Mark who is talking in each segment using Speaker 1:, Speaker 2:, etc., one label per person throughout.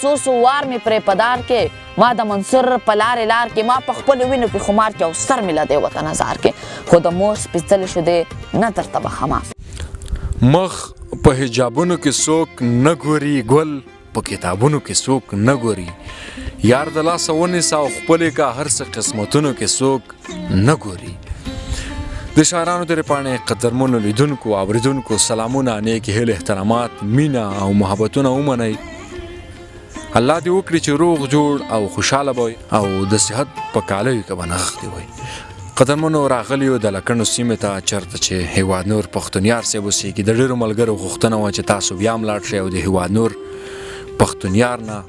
Speaker 1: څو وار مې پرې په دار کې ما د منصور په لارې لار کې ما په خپلو وینو کې خمار کې او سر مې له دې وطن ازار کې خو د مور سپېڅلی شو دی نه درته بخمه
Speaker 2: مخ په حجابونو کې څوک نه ګوري ګل په کتابونو کې څوک نه ګوري یار د لاسه ونیسه او خپلې کا هر څه قسمتونو کې څوک نه ګوري د شاعرانو درې پاڼې قدرمنو لیدونکو اورېدونکو سلامونه نیکې هیلې احترامات مینه او محبتونه ومنئ الله دې وکړي چې روغ جوړ او خوشحاله وئ او د صحت په کالیو کې به نغښتې وئ قدرمنو راغلیو د لکڼو سیمې ته چېرته چې هیواد نور پښتونیار صاحب اوسېږي د ډېرو ملګرو غوښتنه وه چې تاسو بیا هم لاړ شئ او د هیواد نور پښتونیار نه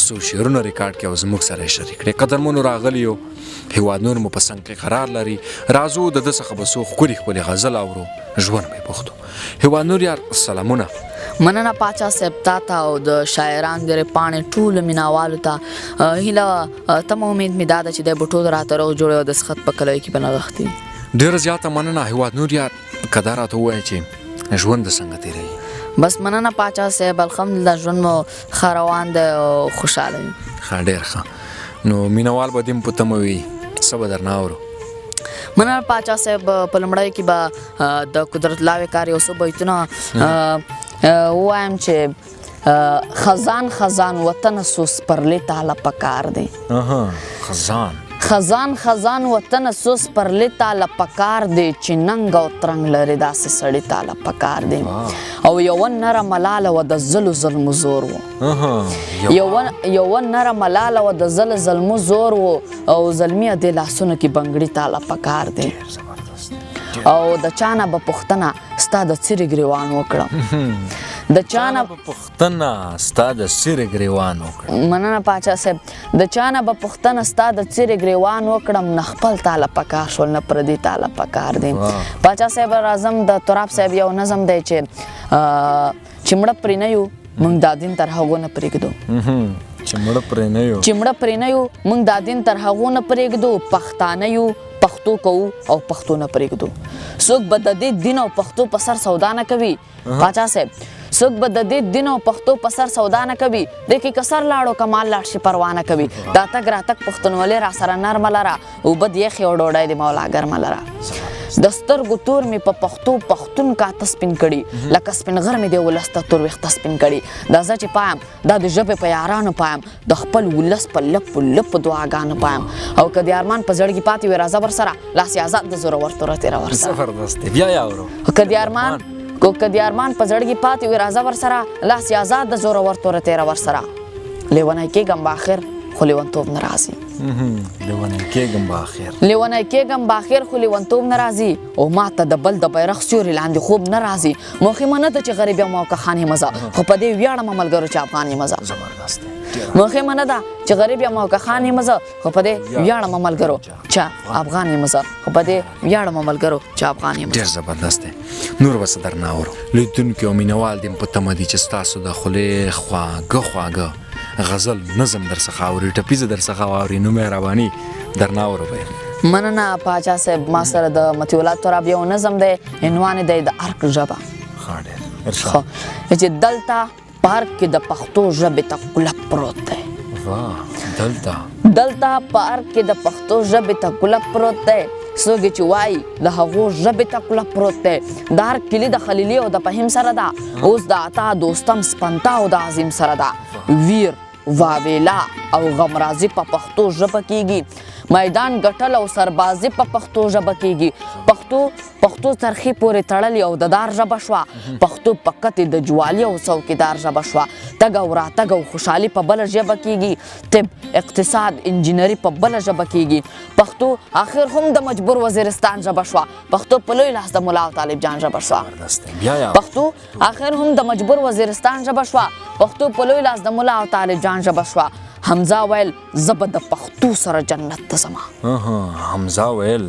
Speaker 2: څو شعرونه ریکارډ کړي او زموږ سره یې شریک کړي قدرمنو راغلیو هیواد نور مو په څنګ کې قرار لري راځو د ده څخه به څو ښکلې ښکلې غزل اورو ژوند به یې پښتو هیواد نور یار سلامونه
Speaker 1: مننه پاچا صاحب تا ته او د شاعران درې پاڼې ټولو مینهوالو ته هیله تمه امید مې دا ده چې دی به ټول راته روغ جوړ او د سخت په کلیو کې به نغښتي
Speaker 2: ډېره زیاته مننه هیواد نور یار که دا راته ووایې چې ژوند د څنګه تېروي
Speaker 1: بس مننه پاچا صاحب الحمدلله ژوند مو ښه روان دی او خوشحاله یم
Speaker 2: ښه ډېر ښه نو مینهوال به دې هم په تمه وي څه به درنه اورو
Speaker 1: مننه پاچا صاحب په لومړیو کې به د قدرت الله وقار یو څو بیتونه ووایم چې خزان خزان وطن سو سپرلی تاله پکار دی خزان وطن سو سپرلی تاله پکار دی چې ننګ او ترنګ لري داسې سړي تاله پکار دی او یوه نره ملاله و د ظلو ظلمو زور و یوه نره ملاله و د ظلو ظلمو زور و او زلمي دې لاسونو کې بنګړي تاله پکار دی او د چانه به پوښتنه ستا د څیرې ګریوان وکړم د چانه به
Speaker 2: پوښتنه ستا د څیرې ګریوان وکړم
Speaker 1: مننه پاچا صاحب د چانه به پوښتنه ستا د څیرې ګریوان وکړم نه خپل تاله پکار شول نه پردي تاله پکار دی پاچا صاحب راځم د تراب صاحب یو نظم دی چې مړه پرې نه یو موږ دا دین تر هغو نه پرېږدو
Speaker 2: چې مړه
Speaker 1: پرې نه یو موږ دا دین تر هغو نه پرېږدو پښتانه یو پښتو کوو او پښتو نه پرېږدو څوک به د دې دین او پښتو په سر سودا نه کوي پاچا صاحب څوک به د دې دین او پښتو په سر سودا نه کوي دی کې که سر لاړو که مال لاړ شي پروا نه کوي دا تګ راتګ پښتونولي را سره نرمه لره اوبه د یخې او ډوډۍ د مولا ګرمه لره د سترګو تور مې په پښتو پښتون کاته سپین کړي لکه سپین غر مې د ولس ته تور ویښته سپین کړي دا زه چې پایم دا د ژبې په یارانو پایم د خپل ولس په لپو لپو دعاګانو پایم او که د ارمان په زړګي پاتې وي راځه ورسره لاس آزاد د زورور توره تېره ورسره
Speaker 2: زبردست بیا یې اورو
Speaker 1: که د ارمان په زړګي پاتې وي راځه ورسره لاس آزاد د زورور توره تېره ورسره لیونی کېږم به آخر خو لیونتوب نه راځي
Speaker 2: لیونی کېږم
Speaker 1: به آخر خو لیونتوب نه راځي او ما ته د بل د بیرغ سیوري لاندې خوب نه راځي موخې مه نه ده چې غریب یم او که خان یم زه خو په دې ویاړم ملګرو چې افغان یم زه موخې مه نه ده چې غریب یم او که خان یم زه خو په دې ویاړم ملګرو چې افغان یم زه خو په دې ویاړم ملګرو چې افغان یم
Speaker 2: ډېر زبردست دی نور به څه درنه اورو لیدونکي او مینهوال دې په تمه دي چې ستاسو د خولې خواږه غزل نظم در څخه اوري ټپیزه در څخه واوري نو مهرباني درنه اورو به
Speaker 1: مننه پاچا صاحب ما سره د مطیع تراب یو نظم دی عنوان دی د ارک ژبه چې دلته په ارک کې د پښتو ژبې ته کلب پروت دی دلته په ارک کې د پښتو ژبې ته کلب پروت دی څوک چې وایي د هغو ژبې ته کلب پروت دی د هر کلي د خلیلي او د فهیم سره ده اوس د عطا دوستم سپنتا او د عظیم سره ده ویر واویلا او غمرازي په پښتو ژبه کېږي میدان ګټل او سربازي په پښتو ژبه کېږي پښتو ترخی پورې تړلې او د دار ژبه شوه پښتو په کتې د جوالي او څوکیدار ژبه شوه تګ او راتګ او خوشحالي په بله ژبه کېږي طب اقتصاد انجینري په بله ژبه کېږي پښتو آخر هم د مجبور وزیرستان ژبه شوه پښتو په لوی لاس د ملا او طالب جان ژبه شوه پښتو آخر هم د مجبور وزیرستان ژبه شوه پښتو په لوی لاس د ملا او طالب جان ژبه شوه حمزه ویل زه به د پښتو سره جنت ته ځمه
Speaker 2: حمزه ویل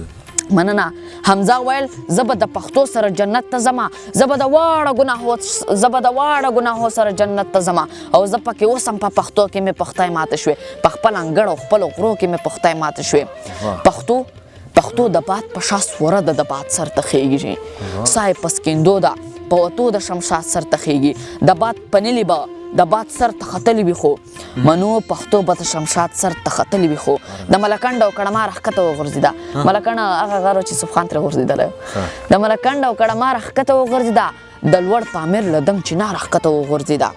Speaker 1: مننه حمزه ویل زه به د پښتو سره جنت ته ځمه زه به د واړه ګناهو سره جنت ته ځمه او زه پکې اوس هم په پښتو کې مې پښتۍ ماته شوې په خپل انګړ او خپلو غرو کې مې پښتۍ ماته شوې پښتو د باد په شا سوره ده د باد سر ته خیږي ساه یې په سکندو ده په وتو د شمشاد سر ته خیږي د باد په نلي به د باد سر ته ختلی وي خو منو پښتو به د شمشاد سر ته ختلی وي خو د ملکنډ او کړما راښکته وغورځېده ملکنډ هغه غر چې یوسف خان ترې غورځېدلی د ملکنډ او کړما راښکته وغورځېده د لوړ پامیر له دنګ چینار راښکته وغورځېده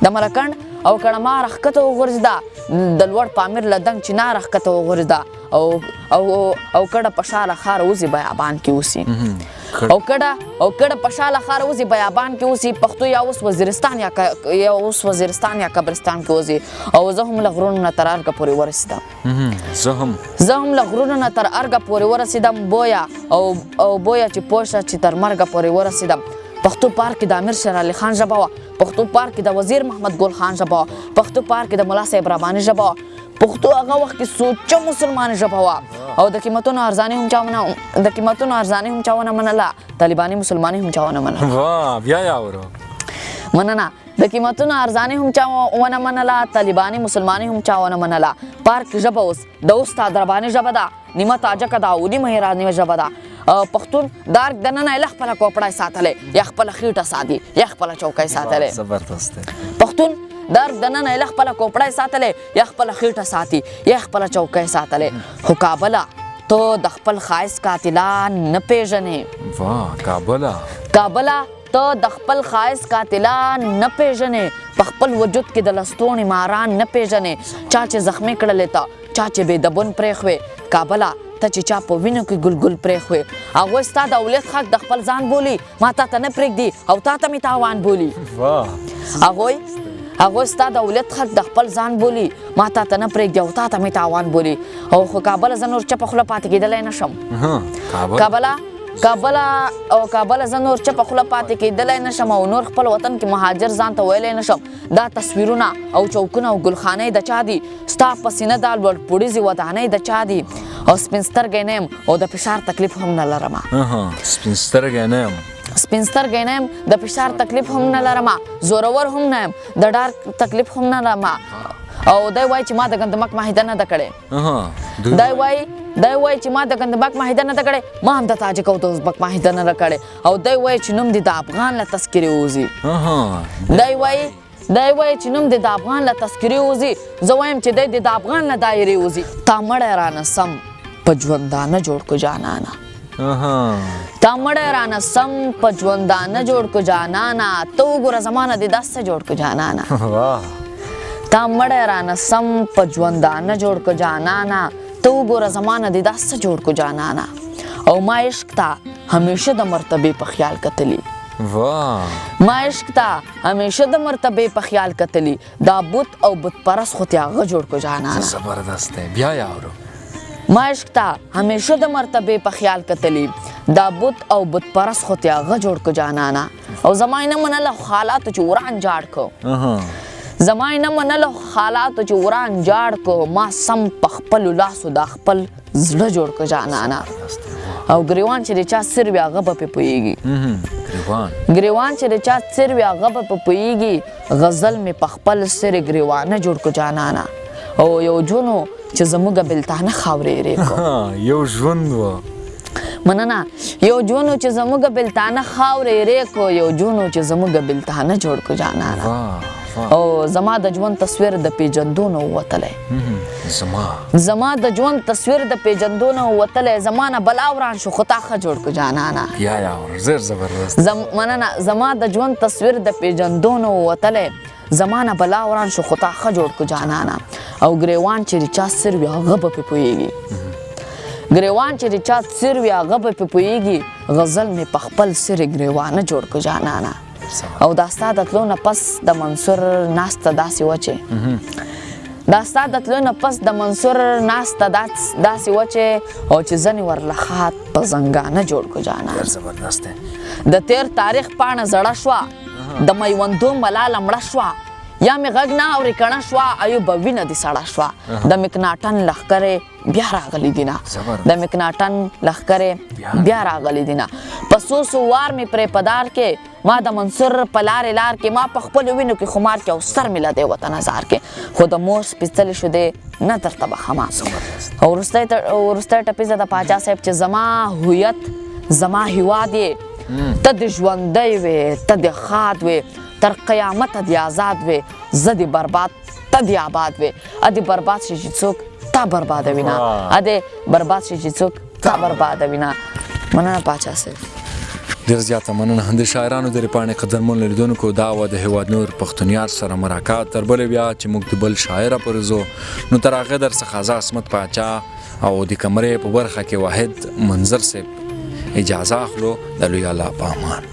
Speaker 1: د ملکنډ او کړما راښکته وغورځېده د لوړ پامیر له دنګ چینار راښکته وغورځېده او کډه په شاله ښار اوسي بیابان کې اوسي او کډه په شاله ښار اوسي بیابان کې اوسي پښتو یا اوس وزیرستان یا قبرستان کې اوسي او زه هم له غرونو نه تر ارګه پورې ورسېدم زه هم له غرونو نه تر ارګه پورې ورسېدم بویه او بویه چې پوه شه چې تر مرګه پورې ورسېدم پښتو پارک کې د امیر شیر علي خان ژبه وه پښتو پارک کې د وزیر محمد ګل خان ژبه وه پښتو پارک کې د ملا صاحب رباني ژبه وه پښتو هغه وخت کې سوچه مسلمانې ژبه وه او د قیمتونو ارزاني هم چا ونه منله طالباني مسلماني هم چا ونه منله
Speaker 2: بیا یې اورو
Speaker 1: مننه د قیمتونو ارزاني هم چا ونه منله طالباني مسلماني هم چا ونه منله پارک ژبه اوس د استاد رباني ژبه ده نیمه تاجکه ده او نیمه ایراني ژبه ده پښتون دارک دننه یې خپله کوپړی ساتلی یا خپله خېټه ساتي یا خپله چوکۍ ساتلی
Speaker 2: زبردست
Speaker 1: پښتون دارک دننه یې خپله کوپړی ساتلی یا خپله خېټه ساتي یا خپله چوکۍ ساتلی خو کابله ته د خپل ښایست قاتلان نه پېژنې کابله ته د خپل ښایست قاتلان نه پېژنې په خپل وجود کې د لستوڼي ماران نه پېژنې چا چې زخمي کړلې ته چا چې بې دبون پرېښوې کابله ته چې چا په وینو کې ګلګل پرېښوې هغوی ستا د اولید حق د خپل ځان بولي ما تا ته نه پرېږدي او تا ته مې تاوان بولي هغوی ستا د اولید حق د خپل ځان بولي ما تا ته نه پرېږدي او تا ته مې تاوان بولي او خو کابله زه نور چپه خوله پاتې کېدلی نه شم کابله زه نور چپه خوله پاتې کېدلی نه شم او نور خپل وطن کې مهاجر ځان ته ویلی نه شم دا تصویرونه او چوکونه او ګلخانۍ د چا دي ستا په سینه دا لوړ پوړیزې ودانۍ د چا دي او سپین سترګی نه یم او د فشار تکلیف هم نه لرمه
Speaker 2: سپین سترګی نه یم د فشار تکلیف هم نه لرمه زورور هم نه یم د ډار تکلیف هم نه لرمه او دی وایي چې ما د ګندمک معاهده نه ده کړې دی وایي چې ما د ګندمک معاهده نه ده کړې ما هم د تاجک او د ازبک معاهده نه ده کړې او دی وایي چې نوم دې د افغان له تذکرې وځي دی وایي چې نوم دې د افغان له تذکرې وځي زه وایم چې دی دې د افغان له دایرې وځي تا مړی رانه سم په ژوندانه جوړ کو جانانه تا مړی رانه سم په ژوندانه جوړ کو جانانه ته وګوره زمانه دې داسې جوړ کو جانانه تا مړی رانه سم په ژوندانه جوړ کو جانانه ته وګوره زمانه دې داسې جوړ کو جانانه او ما عشق ته همیشه د مرتبې په خیال کتلی ما عشق ته همیشه د مرتبې په خیال کتلی دا بت او بت پرست خو تیاغه جوړ کو جانانه زبردست دی بیا یې اورو
Speaker 1: ما عشق ته همیشه د مرتبې په خیال کتلی دا بت او بت پرست خو تیاغه جوړ کو جانانه او زما یې نه منله حالاتو چې وران جاړ کو زما یې نه منله حالاتو چې وران جاړ کو ما سم په خپلو لاسو دا خپل زړه جوړ کو جانانه او ګریوان چې د چا سر وي هغه به پې پوهېږي ګریوان چې د چا سر وي هغه به پې پوهېږي غزل مې په خپل سر ګریوانه جوړ کو جانانه او یو ژوند و چې زموږ بېلتانه خاورې ایرې کو
Speaker 2: یو ژوند و
Speaker 1: مننه یو ژوند و چې زموږ بېلتانه خاورې ایرې کو یو ژوند و چې زموږ بېلتانه جوړ کو جانانه او زما د ژوند تصویر د پیژندو نه ووتلی زما د ژوند تصویر د پیژندو نه ووتلی زما نه بلا وران شو خو تا ښه جوړ کو جانانه مننه زما د ژوند تصویر د پیژندو نه ووتلی زما نه بلا وران شو خو تا ښه جوړ کو جانانه او ګریوان چې د چا سر وي هغه به پې پوهېږي ګریوان چې د چا سر وي هغه به پې پوهېږي غزل مې په خپل سر ګریوانه جوړ کو جانانه او دا ستا د تلو نه پس د منصور ناسته داسې وه چې دا ستا د تلو نه پس د منصور ناسته داسې وه چې او چې ځنې ورله خات په زنګانه جوړ کو جانانه د تیر تاریخ پاڼه زړه شوه د میوندو ملاله مړه شوه یا مې غږ نه اورې کڼه شوه ایو به وینه دې سړه شوه د مکناټن لښکرې بیا راغلی دي نه د مکناټن لښکرې بیا راغلی دي نه په څو وار مې پرې په دار کې ما د منصور په لارې لار کې ما په خپلو وینو کې خمار کې او سر مې له دې وطن ازار کې خو د مور سپېڅلې شو دی نه درته بخمه او وروستی ټپیزه د پاچا صاحب چې زما هویت زما هیواد یې ته د ژوندی وې ته د ښاد وې تر قیامت دی آزاد وي زه دې برباد ته دې آباد وي ا دې برباد شي چې څوک تا بربادوي نه ا دې برباد شي چې څوک تا بربادوي نه. مننه پاچا صاحب.
Speaker 2: ډېر زیاته مننه. د شاعرانو د رپاڼې قدرمن لیدونکو دا وه د هیواد نور پښتونیار سره ملاقات. تر بلې بیا چې موږ د بل شاعره پورې ځو نو تر هغې درڅخه زه عصمت پاچا او د کمرې په برخه کې واحد منظر صاحب اجازه اخلو. د لوی الله په امان.